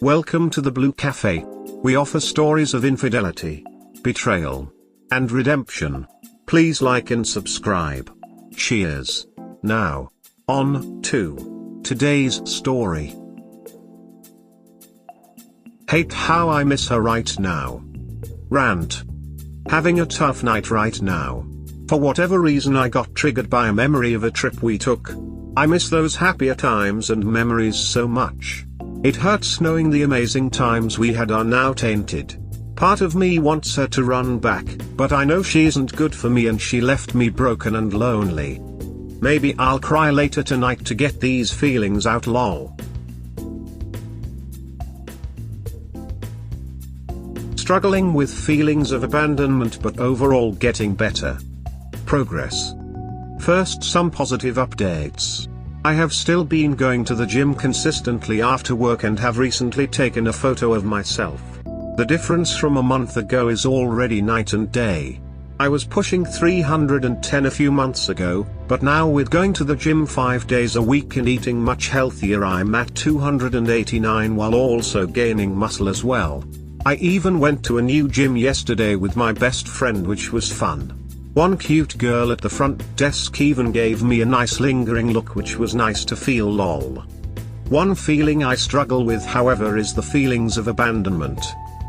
Welcome to the Blue Cafe. We offer stories of infidelity, betrayal, and redemption. Please like and subscribe. Cheers. Now, on to today's story. Hate how I miss her right now. Rant. Having a tough night right now. For whatever reason I got triggered by a memory of a trip we took. I miss those happier times and memories so much. It hurts knowing the amazing times we had are now tainted. Part of me wants her to run back, but I know she isn't good for me and she left me broken and lonely. Maybe I'll cry later tonight to get these feelings out lol. Struggling with feelings of abandonment but overall getting better. Progress. First, some positive updates. I have still been going to the gym consistently after work and have recently taken a photo of myself. The difference from a month ago is already night and day. I was pushing 310 a few months ago, but now with going to the gym 5 days a week and eating much healthier I'm at 289 while also gaining muscle as well. I even went to a new gym yesterday with my best friend, which was fun. One cute girl at the front desk even gave me a nice lingering look, which was nice to feel lol. One feeling I struggle with however is the feelings of abandonment.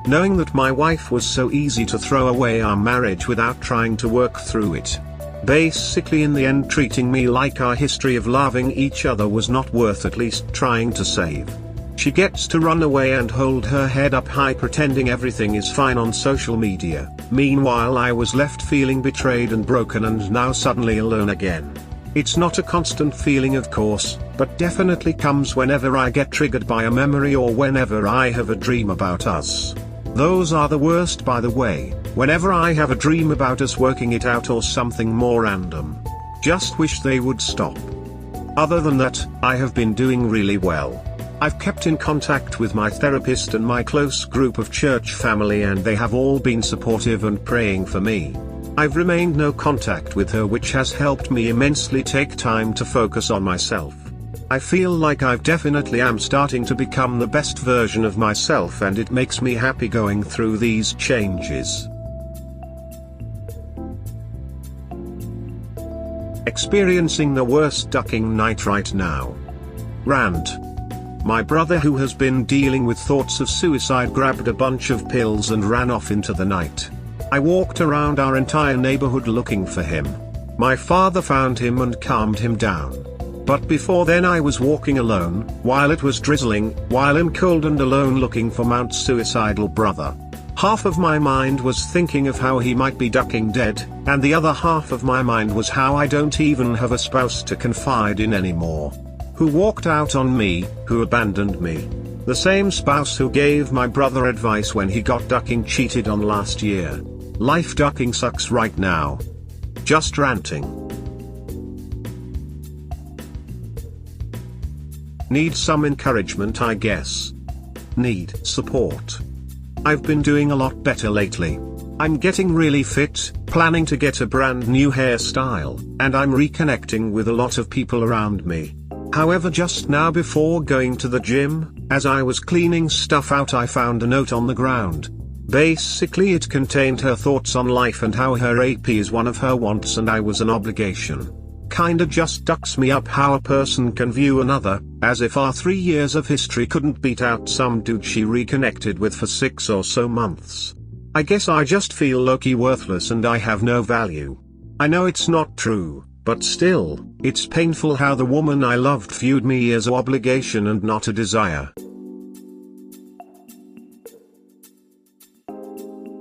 Knowing that my wife was so easy to throw away our marriage without trying to work through it. Basically in the end treating me like our history of loving each other was not worth at least trying to save. She gets to run away and hold her head up high pretending everything is fine on social media. Meanwhile I was left feeling betrayed and broken and now suddenly alone again. It's not a constant feeling of course, but definitely comes whenever I get triggered by a memory or whenever I have a dream about us. Those are the worst by the way, whenever I have a dream about us working it out or something more random. Just wish they would stop. Other than that, I have been doing really well. I've kept in contact with my therapist and my close group of church family and they have all been supportive and praying for me. I've remained no contact with her, which has helped me immensely take time to focus on myself. I feel like I've definitely am starting to become the best version of myself and it makes me happy going through these changes. Experiencing the worst ducking night right now. Rant. My brother, who has been dealing with thoughts of suicide, grabbed a bunch of pills and ran off into the night. I walked around our entire neighborhood looking for him. My father found him and calmed him down. But before then I was walking alone, while it was drizzling, while I'm cold and alone looking for Mount's suicidal brother. Half of my mind was thinking of how he might be ducking dead, and the other half of my mind was how I don't even have a spouse to confide in anymore. Who walked out on me, who abandoned me. The same spouse who gave my brother advice when he got ducking cheated on last year. Life ducking sucks right now. Just ranting. Need some encouragement I guess. Need support. I've been doing a lot better lately. I'm getting really fit, planning to get a brand new hairstyle, and I'm reconnecting with a lot of people around me. However, just now before going to the gym, as I was cleaning stuff out I found a note on the ground. Basically it contained her thoughts on life and how her AP is one of her wants and I was an obligation. Kinda just ducks me up how a person can view another, as if our 3 years of history couldn't beat out some dude she reconnected with for 6 or so months. I guess I just feel low-key worthless and I have no value. I know it's not true. But still, it's painful how the woman I loved viewed me as an obligation and not a desire.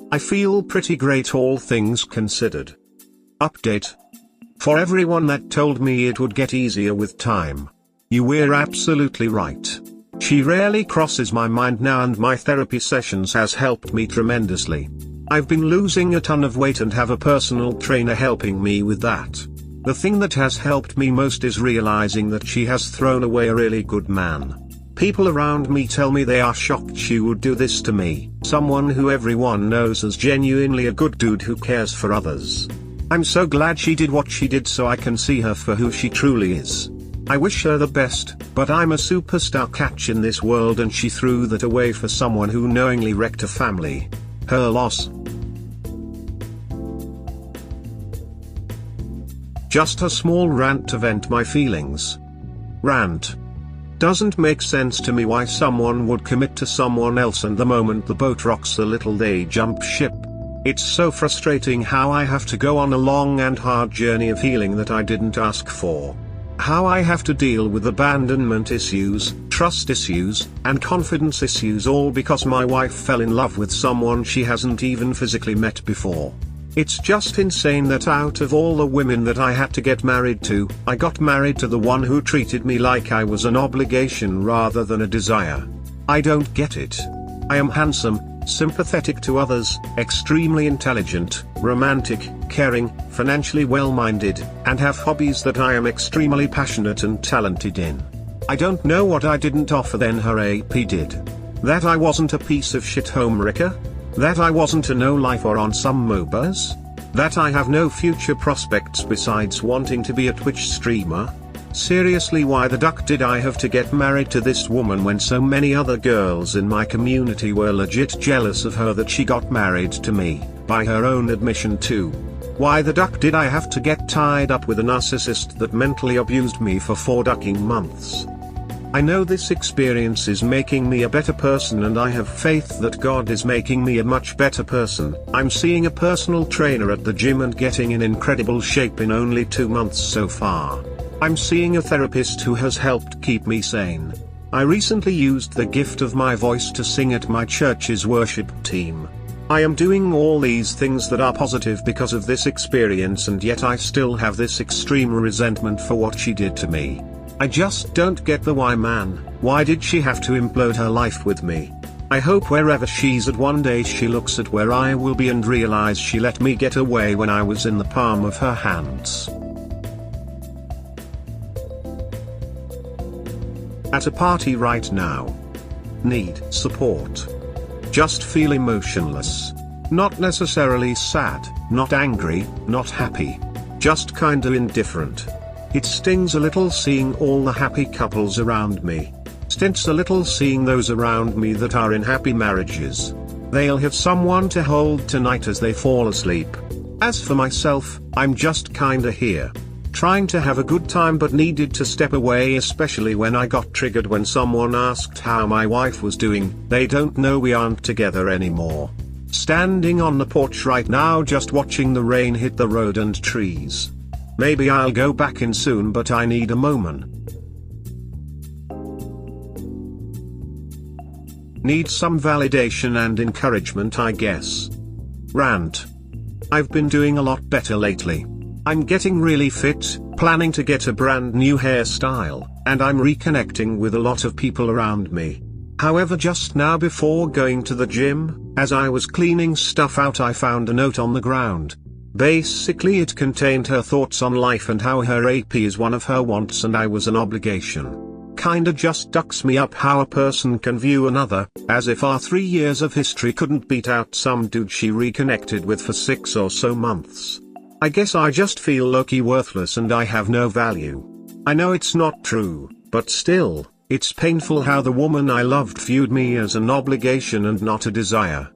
I feel pretty great all things considered. Update. For everyone that told me it would get easier with time. You were absolutely right. She rarely crosses my mind now and my therapy sessions has helped me tremendously. I've been losing a ton of weight and have a personal trainer helping me with that. The thing that has helped me most is realizing that she has thrown away a really good man. People around me tell me they are shocked she would do this to me, someone who everyone knows as genuinely a good dude who cares for others. I'm so glad she did what she did so I can see her for who she truly is. I wish her the best, but I'm a superstar catch in this world and she threw that away for someone who knowingly wrecked a family. Her loss. Just a small rant to vent my feelings. Rant. Doesn't make sense to me why someone would commit to someone else and the moment the boat rocks a little they jump ship. It's so frustrating how I have to go on a long and hard journey of healing that I didn't ask for. How I have to deal with abandonment issues, trust issues, and confidence issues all because my wife fell in love with someone she hasn't even physically met before. It's just insane that out of all the women that I had to get married to, I got married to the one who treated me like I was an obligation rather than a desire. I don't get it. I am handsome, sympathetic to others, extremely intelligent, romantic, caring, financially well-minded, and have hobbies that I am extremely passionate and talented in. I don't know what I didn't offer then her AP did. That I wasn't a piece of shit homewrecker? That I wasn't a no-lifer on some MOBAs? That I have no future prospects besides wanting to be a Twitch streamer? Seriously, why the duck did I have to get married to this woman when so many other girls in my community were legit jealous of her that she got married to me, by her own admission too? Why the duck did I have to get tied up with a narcissist that mentally abused me for 4 ducking months? I know this experience is making me a better person and I have faith that God is making me a much better person. I'm seeing a personal trainer at the gym and getting in incredible shape in only 2 months so far. I'm seeing a therapist who has helped keep me sane. I recently used the gift of my voice to sing at my church's worship team. I am doing all these things that are positive because of this experience, and yet I still have this extreme resentment for what she did to me. I just don't get the why, man. Why did she have to implode her life with me? I hope wherever she's at one day she looks at where I will be and realize she let me get away when I was in the palm of her hands. At a party right now. Need support. Just feel emotionless. Not necessarily sad, not angry, not happy. Just kinda indifferent. It stings a little seeing all the happy couples around me. Stints a little seeing those around me that are in happy marriages. They'll have someone to hold tonight as they fall asleep. As for myself, I'm just kinda here. Trying to have a good time but needed to step away, especially when I got triggered when someone asked how my wife was doing. They don't know we aren't together anymore. Standing on the porch right now just watching the rain hit the road and trees. Maybe I'll go back in soon, but I need a moment. Need some validation and encouragement, I guess. Rant. I've been doing a lot better lately. I'm getting really fit, planning to get a brand new hairstyle, and I'm reconnecting with a lot of people around me. However, just now before going to the gym, as I was cleaning stuff out, I found a note on the ground. Basically it contained her thoughts on life and how her AP is one of her wants and I was an obligation. Kinda just ducks me up how a person can view another, as if our 3 years of history couldn't beat out some dude she reconnected with for 6 or so months. I guess I just feel low-key worthless and I have no value. I know it's not true, but still, it's painful how the woman I loved viewed me as an obligation and not a desire.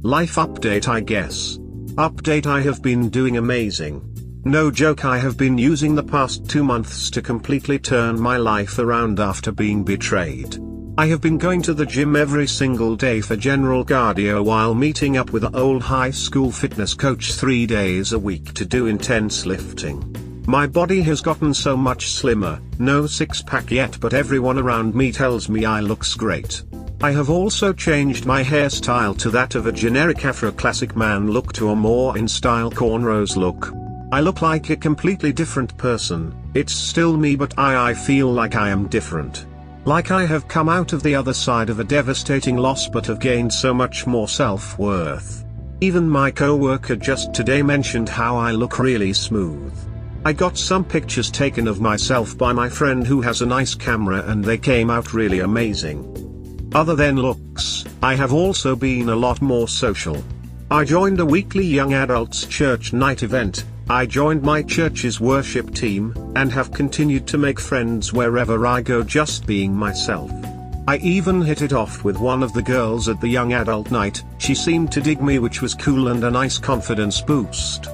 Life update, I guess. Update: I have been doing amazing. No joke, I have been using the past 2 months to completely turn my life around after being betrayed. I have been going to the gym every single day for general cardio while meeting up with an old high school fitness coach 3 days a week to do intense lifting. My body has gotten so much slimmer, no six-pack yet, but everyone around me tells me I looks great. I have also changed my hairstyle to that of a generic Afro classic man look to a more in-style cornrows look. I look like a completely different person. It's still me, but I feel like I am different. Like I have come out of the other side of a devastating loss but have gained so much more self-worth. Even my co-worker just today mentioned how I look really smooth. I got some pictures taken of myself by my friend who has a nice camera and they came out really amazing. Other than looks, I have also been a lot more social. I joined a weekly young adults church night event, I joined my church's worship team, and have continued to make friends wherever I go just being myself. I even hit it off with one of the girls at the young adult night. She seemed to dig me, which was cool and a nice confidence boost.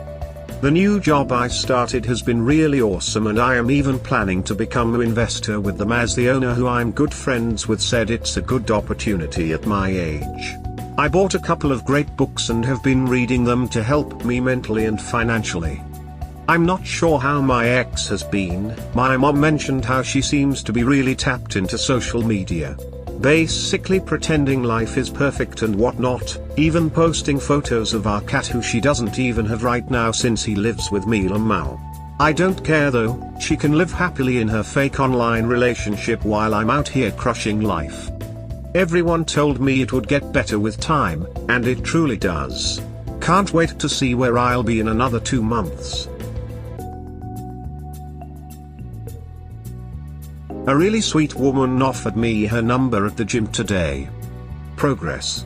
The new job I started has been really awesome, and I am even planning to become an investor with them, as the owner, who I'm good friends with, said it's a good opportunity at my age. I bought a couple of great books and have been reading them to help me mentally and financially. I'm not sure how my ex has been. My mom mentioned how she seems to be really tapped into social media. Basically pretending life is perfect and whatnot, even posting photos of our cat, who she doesn't even have right now since he lives with me Lamau. I don't care though, she can live happily in her fake online relationship while I'm out here crushing life. Everyone told me it would get better with time, and it truly does. Can't wait to see where I'll be in another 2 months. A really sweet woman offered me her number at the gym today. Progress.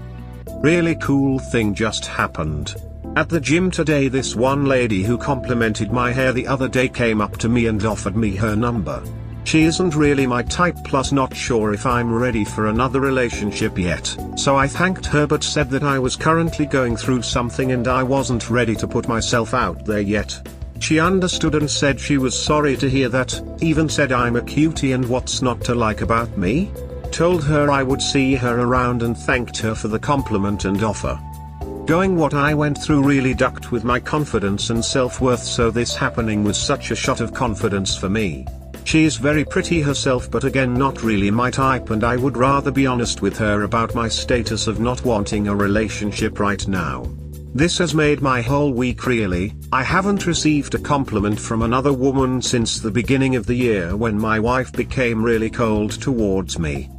Really cool thing just happened. At the gym today, this one lady who complimented my hair the other day came up to me and offered me her number. She isn't really my type, plus not sure if I'm ready for another relationship yet, so I thanked her but said that I was currently going through something and I wasn't ready to put myself out there yet. She understood and said she was sorry to hear that, even said I'm a cutie and what's not to like about me? Told her I would see her around and thanked her for the compliment and offer. Going what I went through really ducked with my confidence and self-worth, so this happening was such a shot of confidence for me. She is very pretty herself, but again not really my type, and I would rather be honest with her about my status of not wanting a relationship right now. This has made my whole week really. I haven't received a compliment from another woman since the beginning of the year, when my wife became really cold towards me.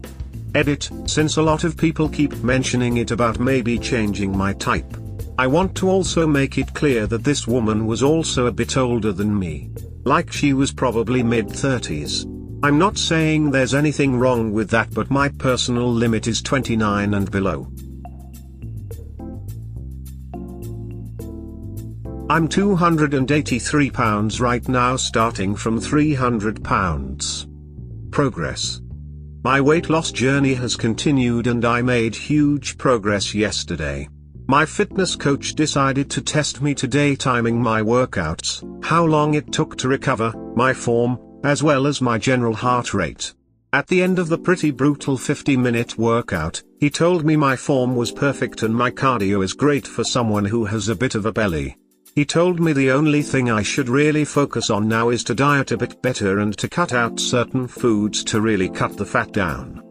Edit, since a lot of people keep mentioning it about maybe changing my type. I want to also make it clear that this woman was also a bit older than me. Like she was probably mid-30s. I'm not saying there's anything wrong with that, but my personal limit is 29 and below. I'm 283 pounds right now, starting from 300 pounds. Progress. My weight loss journey has continued and I made huge progress yesterday. My fitness coach decided to test me today, timing my workouts, how long it took to recover, my form, as well as my general heart rate. At the end of the pretty brutal 50-minute workout, he told me my form was perfect and my cardio is great for someone who has a bit of a belly. He told me the only thing I should really focus on now is to diet a bit better and to cut out certain foods to really cut the fat down.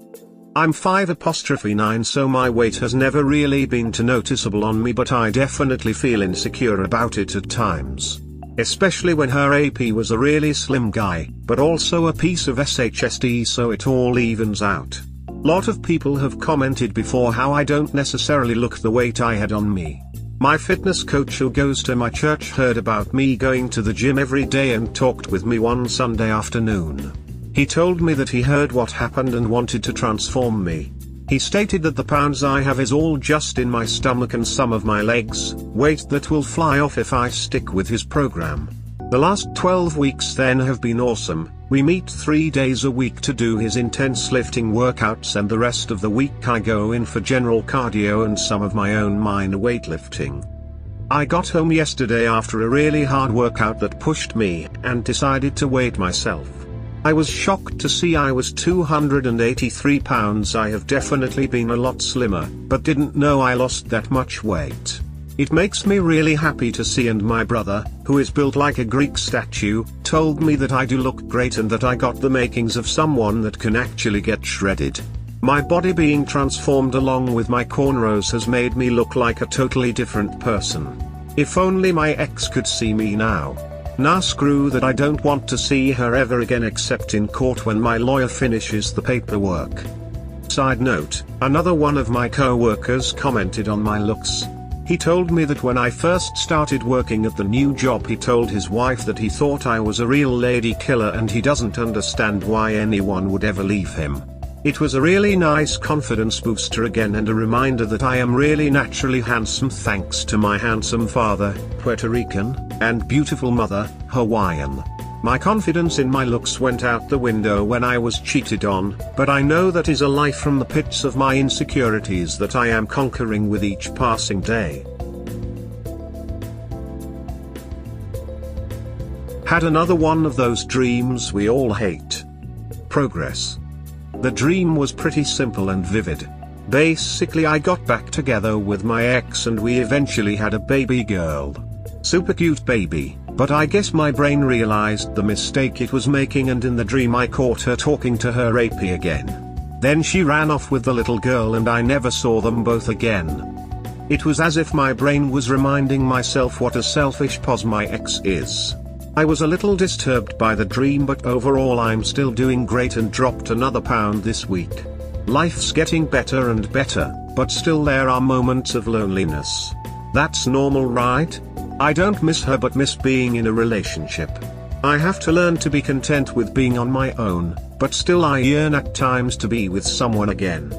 I'm 5'9", so my weight has never really been too noticeable on me, but I definitely feel insecure about it at times. Especially when her AP was a really slim guy, but also a piece of SHSD, so it all evens out. Lot of people have commented before how I don't necessarily look the weight I had on me. My fitness coach who goes to my church heard about me going to the gym every day and talked with me one Sunday afternoon. He told me that he heard what happened and wanted to transform me. He stated that the pounds I have is all just in my stomach and some of my legs, weight that will fly off if I stick with his program. The last 12 weeks then have been awesome. We meet 3 days a week to do his intense lifting workouts, and the rest of the week I go in for general cardio and some of my own minor weightlifting. I got home yesterday after a really hard workout that pushed me, and decided to weigh myself. I was shocked to see I was 283 pounds. I have definitely been a lot slimmer, but didn't know I lost that much weight. It makes me really happy to see, and my brother, who is built like a Greek statue, told me that I do look great and that I got the makings of someone that can actually get shredded. My body being transformed along with my cornrows has made me look like a totally different person. If only my ex could see me now. Nah, screw that, I don't want to see her ever again except in court when my lawyer finishes the paperwork. Side note, another one of my co-workers commented on my looks. He told me that when I first started working at the new job, he told his wife that he thought I was a real lady killer and he doesn't understand why anyone would ever leave him. It was a really nice confidence booster again and a reminder that I am really naturally handsome thanks to my handsome father, Puerto Rican, and beautiful mother, Hawaiian. My confidence in my looks went out the window when I was cheated on, but I know that is a life from the pits of my insecurities that I am conquering with each passing day. Had another one of those dreams we all hate. Progress. The dream was pretty simple and vivid. Basically I got back together with my ex and we eventually had a baby girl. Super cute baby, but I guess my brain realized the mistake it was making and in the dream I caught her talking to her AP again. Then she ran off with the little girl and I never saw them both again. It was as if my brain was reminding myself what a selfish pos my ex is. I was a little disturbed by the dream but overall I'm still doing great and dropped another pound this week. Life's getting better and better, but still there are moments of loneliness. That's normal, right? I don't miss her but miss being in a relationship. I have to learn to be content with being on my own, but still I yearn at times to be with someone again.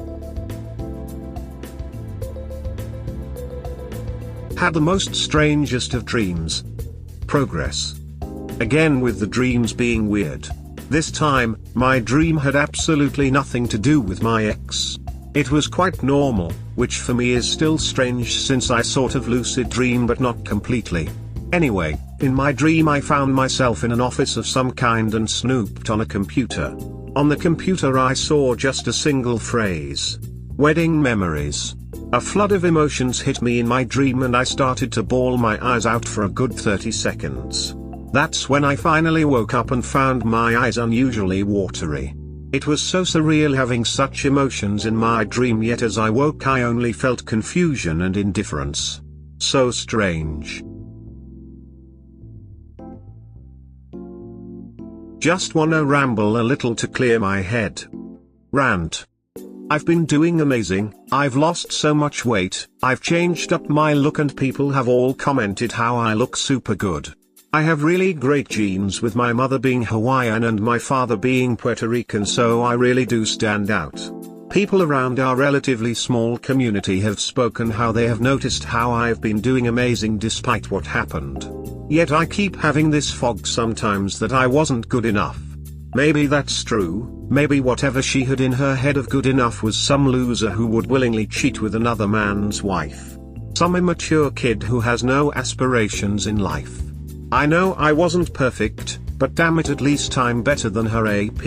Had the most strangest of dreams. Progress. Again with the dreams being weird. This time, my dream had absolutely nothing to do with my ex. It was quite normal, which for me is still strange since I sort of lucid dream but not completely. Anyway, in my dream I found myself in an office of some kind and snooped on a computer. On the computer I saw just a single phrase. Wedding memories. A flood of emotions hit me in my dream and I started to bawl my eyes out for a good 30 seconds. That's when I finally woke up and found my eyes unusually watery. It was so surreal having such emotions in my dream, yet as I woke I only felt confusion and indifference. So strange. Just wanna ramble a little to clear my head. Rant. I've been doing amazing, I've lost so much weight, I've changed up my look and people have all commented how I look super good. I have really great genes with my mother being Hawaiian and my father being Puerto Rican, so I really do stand out. People around our relatively small community have spoken how they have noticed how I've been doing amazing despite what happened. Yet I keep having this fog sometimes that I wasn't good enough. Maybe that's true, maybe whatever she had in her head of good enough was some loser who would willingly cheat with another man's wife. Some immature kid who has no aspirations in life. I know I wasn't perfect, but damn it, at least I'm better than her AP.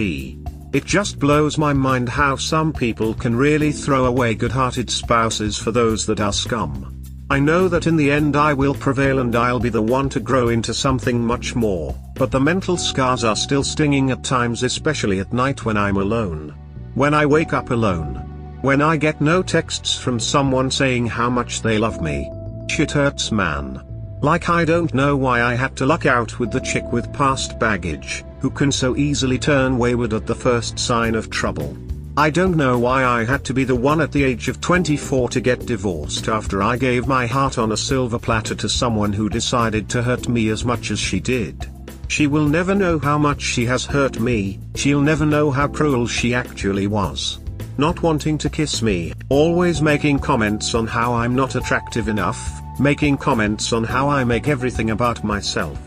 It just blows my mind how some people can really throw away good-hearted spouses for those that are scum. I know that in the end I will prevail and I'll be the one to grow into something much more, but the mental scars are still stinging at times, especially at night when I'm alone. When I wake up alone. When I get no texts from someone saying how much they love me. Shit hurts, man. Like I don't know why I had to luck out with the chick with past baggage, who can so easily turn wayward at the first sign of trouble. I don't know why I had to be the one at the age of 24 to get divorced after I gave my heart on a silver platter to someone who decided to hurt me as much as she did. She will never know how much she has hurt me, she'll never know how cruel she actually was. Not wanting to kiss me, always making comments on how I'm not attractive enough, making comments on how I make everything about myself.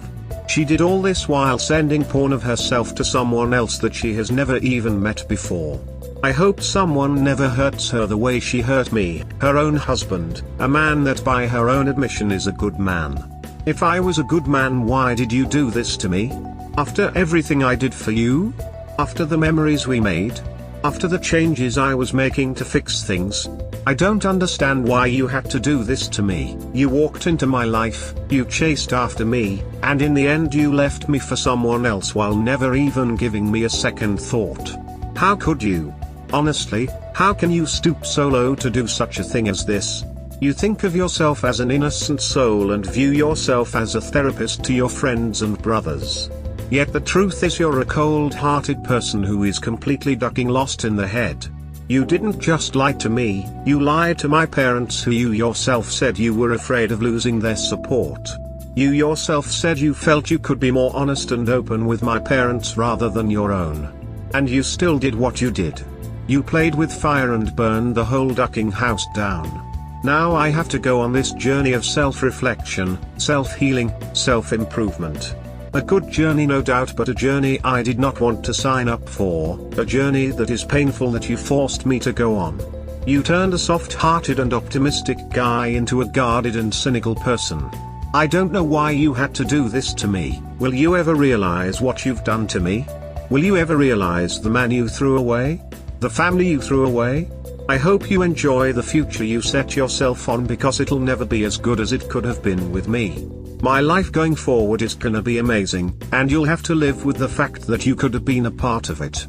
She did all this while sending porn of herself to someone else that she has never even met before. I hope someone never hurts her the way she hurt me, her own husband, a man that by her own admission is a good man. If I was a good man, why did you do this to me? After everything I did for you? After the memories we made? After the changes I was making to fix things? I don't understand why you had to do this to me. You walked into my life, you chased after me, and in the end you left me for someone else while never even giving me a second thought. How could you? Honestly, how can you stoop so low to do such a thing as this? You think of yourself as an innocent soul and view yourself as a therapist to your friends and brothers. Yet the truth is you're a cold-hearted person who is completely ducking lost in the head. You didn't just lie to me, you lied to my parents who you yourself said you were afraid of losing their support. You yourself said you felt you could be more honest and open with my parents rather than your own. And you still did what you did. You played with fire and burned the whole ducking house down. Now I have to go on this journey of self-reflection, self-healing, self-improvement. A good journey no doubt, but a journey I did not want to sign up for, a journey that is painful that you forced me to go on. You turned a soft-hearted and optimistic guy into a guarded and cynical person. I don't know why you had to do this to me. Will you ever realize what you've done to me? Will you ever realize the man you threw away? The family you threw away? I hope you enjoy the future you set yourself on, because it'll never be as good as it could have been with me. My life going forward is gonna be amazing, and you'll have to live with the fact that you could have been a part of it.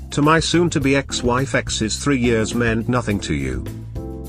To my soon-to-be ex-wife, ex's 3 years meant nothing to you.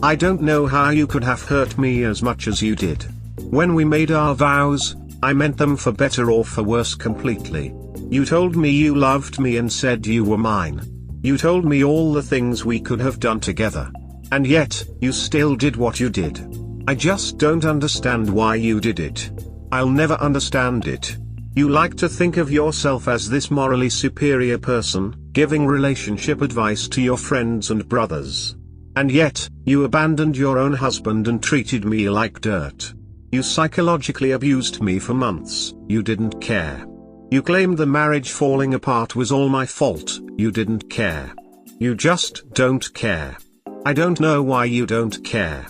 I don't know how you could have hurt me as much as you did. When we made our vows, I meant them for better or for worse completely. You told me you loved me and said you were mine. You told me all the things we could have done together. And yet, you still did what you did. I just don't understand why you did it. I'll never understand it. You like to think of yourself as this morally superior person, giving relationship advice to your friends and brothers. And yet, you abandoned your own husband and treated me like dirt. You psychologically abused me for months. You didn't care. You claimed the marriage falling apart was all my fault. You didn't care. You just don't care. I don't know why you don't care.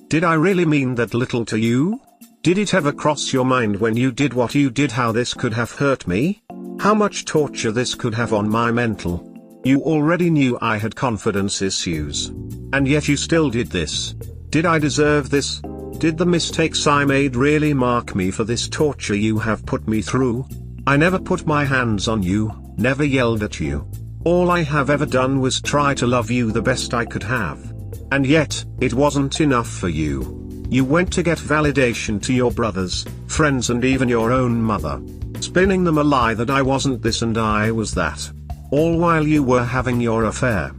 Did I really mean that little to you? Did it ever cross your mind when you did what you did how this could have hurt me? How much torture this could have on my mental? You already knew I had confidence issues. And yet you still did this. Did I deserve this? Did the mistakes I made really mark me for this torture you have put me through? I never put my hands on you, never yelled at you. All I have ever done was try to love you the best I could have. And yet, it wasn't enough for you. You went to get validation to your brothers, friends and even your own mother. Spinning them a lie that I wasn't this and I was that. All while you were having your affair.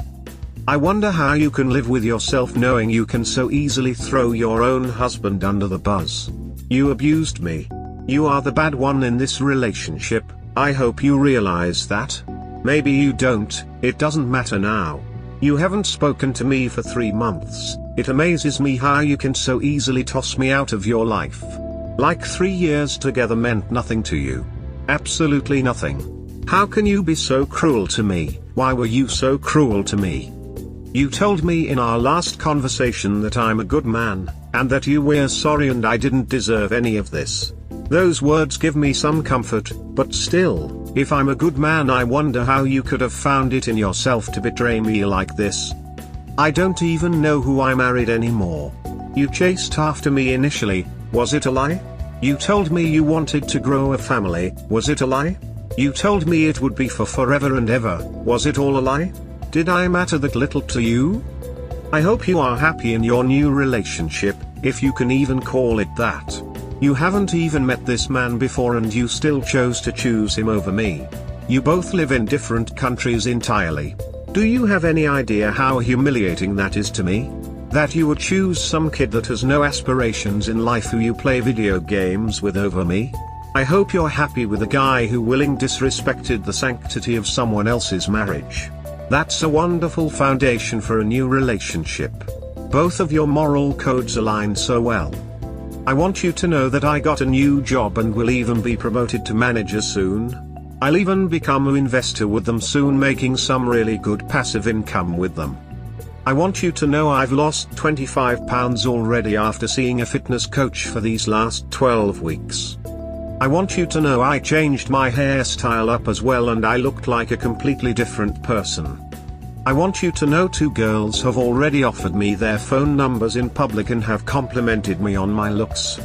I wonder how you can live with yourself knowing you can so easily throw your own husband under the bus. You abused me. You are the bad one in this relationship. I hope you realize that. Maybe you don't, it doesn't matter now. You haven't spoken to me for 3 months. It amazes me how you can so easily toss me out of your life. Like 3 years together meant nothing to you. Absolutely nothing. How can you be so cruel to me? Why were you so cruel to me? You told me in our last conversation that I'm a good man, and that you were sorry and I didn't deserve any of this. Those words give me some comfort, but still, if I'm a good man, I wonder how you could have found it in yourself to betray me like this. I don't even know who I married anymore. You chased after me initially, was it a lie? You told me you wanted to grow a family, was it a lie? You told me it would be for forever and ever, was it all a lie? Did I matter that little to you? I hope you are happy in your new relationship, if you can even call it that. You haven't even met this man before and you still chose to choose him over me. You both live in different countries entirely. Do you have any idea how humiliating that is to me? That you would choose some kid that has no aspirations in life who you play video games with over me? I hope you're happy with a guy who willingly disrespected the sanctity of someone else's marriage. That's a wonderful foundation for a new relationship. Both of your moral codes align so well. I want you to know that I got a new job and will even be promoted to manager soon. I'll even become an investor with them soon, making some really good passive income with them. I want you to know I've lost 25 pounds already after seeing a fitness coach for these last 12 weeks. I want you to know I changed my hairstyle up as well and I looked like a completely different person. I want you to know 2 girls have already offered me their phone numbers in public and have complimented me on my looks.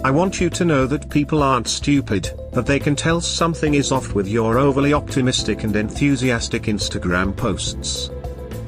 I want you to know that people aren't stupid, that they can tell something is off with your overly optimistic and enthusiastic Instagram posts.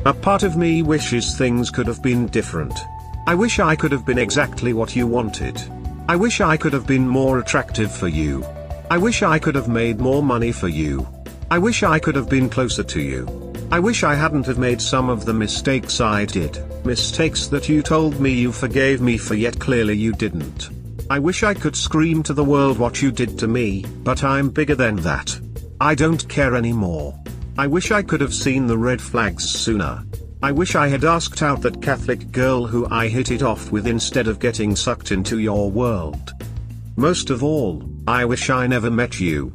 A part of me wishes things could have been different. I wish I could have been exactly what you wanted. I wish I could have been more attractive for you. I wish I could have made more money for you. I wish I could have been closer to you. I wish I hadn't have made some of the mistakes I did, mistakes that you told me you forgave me for yet clearly you didn't. I wish I could scream to the world what you did to me, but I'm bigger than that. I don't care anymore. I wish I could have seen the red flags sooner. I wish I had asked out that Catholic girl who I hit it off with instead of getting sucked into your world. Most of all, I wish I never met you.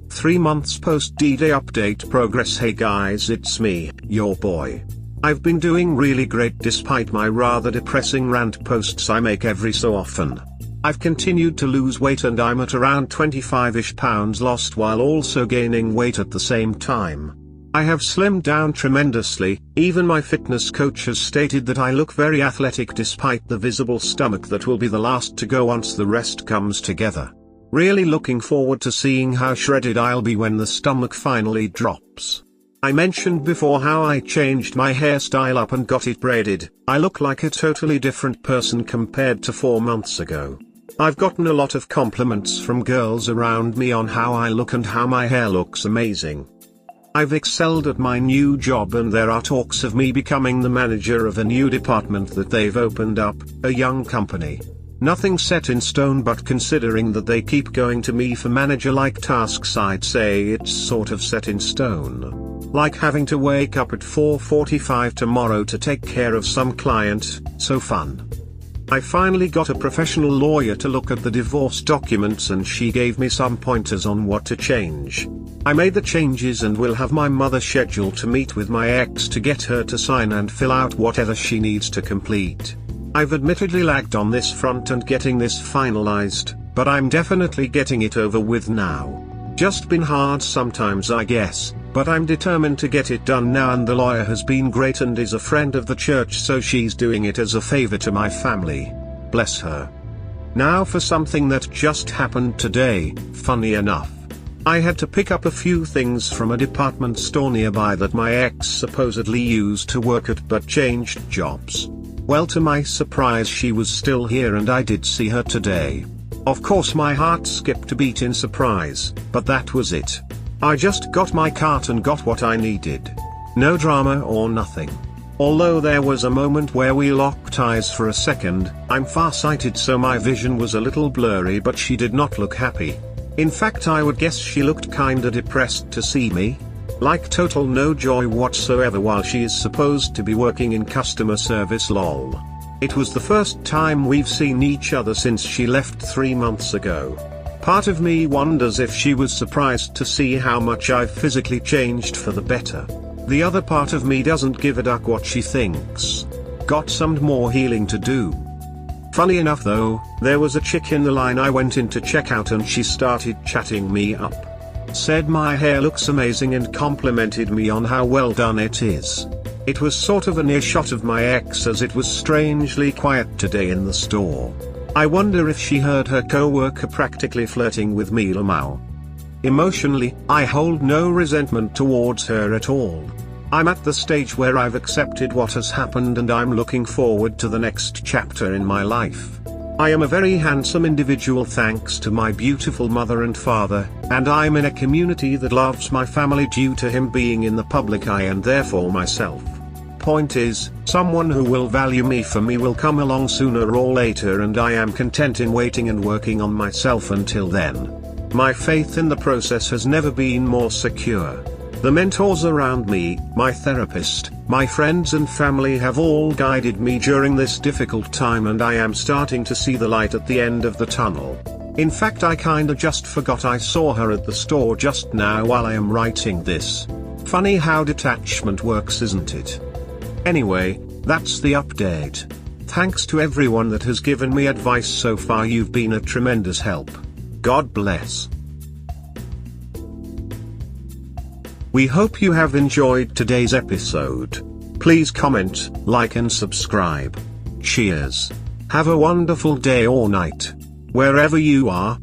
3 months post D-Day update progress. Hey guys, it's me, your boy. I've been doing really great despite my rather depressing rant posts I make every so often. I've continued to lose weight and I'm at around 25-ish pounds lost while also gaining weight at the same time. I have slimmed down tremendously. Even my fitness coach has stated that I look very athletic despite the visible stomach that will be the last to go once the rest comes together. Really looking forward to seeing how shredded I'll be when the stomach finally drops. I mentioned before how I changed my hairstyle up and got it braided. I look like a totally different person compared to 4 months ago. I've gotten a lot of compliments from girls around me on how I look and how my hair looks amazing. I've excelled at my new job and there are talks of me becoming the manager of a new department that they've opened up, a young company. Nothing set in stone, but considering that they keep going to me for manager-like tasks, I'd say it's sort of set in stone. Like having to wake up at 4:45 tomorrow to take care of some client, so fun. I finally got a professional lawyer to look at the divorce documents and she gave me some pointers on what to change. I made the changes and will have my mother scheduled to meet with my ex to get her to sign and fill out whatever she needs to complete. I've admittedly lagged on this front and getting this finalized, but I'm definitely getting it over with now. Just been hard sometimes I guess, but I'm determined to get it done now, and the lawyer has been great and is a friend of the church, so she's doing it as a favor to my family. Bless her. Now for something that just happened today. Funny enough, I had to pick up a few things from a department store nearby that my ex supposedly used to work at but changed jobs. Well, to my surprise she was still here and I did see her today. Of course my heart skipped a beat in surprise, but that was it. I just got my cart and got what I needed. No drama or nothing. Although there was a moment where we locked eyes for a second. I'm farsighted so my vision was a little blurry, but she did not look happy. In fact, I would guess she looked kinda depressed to see me. Like total no joy whatsoever while she is supposed to be working in customer service lol. It was the first time we've seen each other since she left 3 months ago. Part of me wonders if she was surprised to see how much I've physically changed for the better. The other part of me doesn't give a duck what she thinks. Got some more healing to do. Funny enough though, there was a chick in the line I went in to check out and she started chatting me up. Said my hair looks amazing and complimented me on how well done it is. It was sort of a near shot of my ex as it was strangely quiet today in the store. I wonder if she heard her co-worker practically flirting with me. Lamau. Emotionally, I hold no resentment towards her at all. I'm at the stage where I've accepted what has happened and I'm looking forward to the next chapter in my life. I am a very handsome individual thanks to my beautiful mother and father, and I'm in a community that loves my family due to him being in the public eye and therefore myself. Point is, someone who will value me for me will come along sooner or later, and I am content in waiting and working on myself until then. My faith in the process has never been more secure. The mentors around me, my therapist, my friends and family have all guided me during this difficult time, and I am starting to see the light at the end of the tunnel. In fact, I kinda just forgot I saw her at the store just now while I am writing this. Funny how detachment works, isn't it? Anyway, that's the update. Thanks to everyone that has given me advice so far. You've been a tremendous help. God bless. We hope you have enjoyed today's episode. Please comment, like and subscribe. Cheers. Have a wonderful day or night, wherever you are.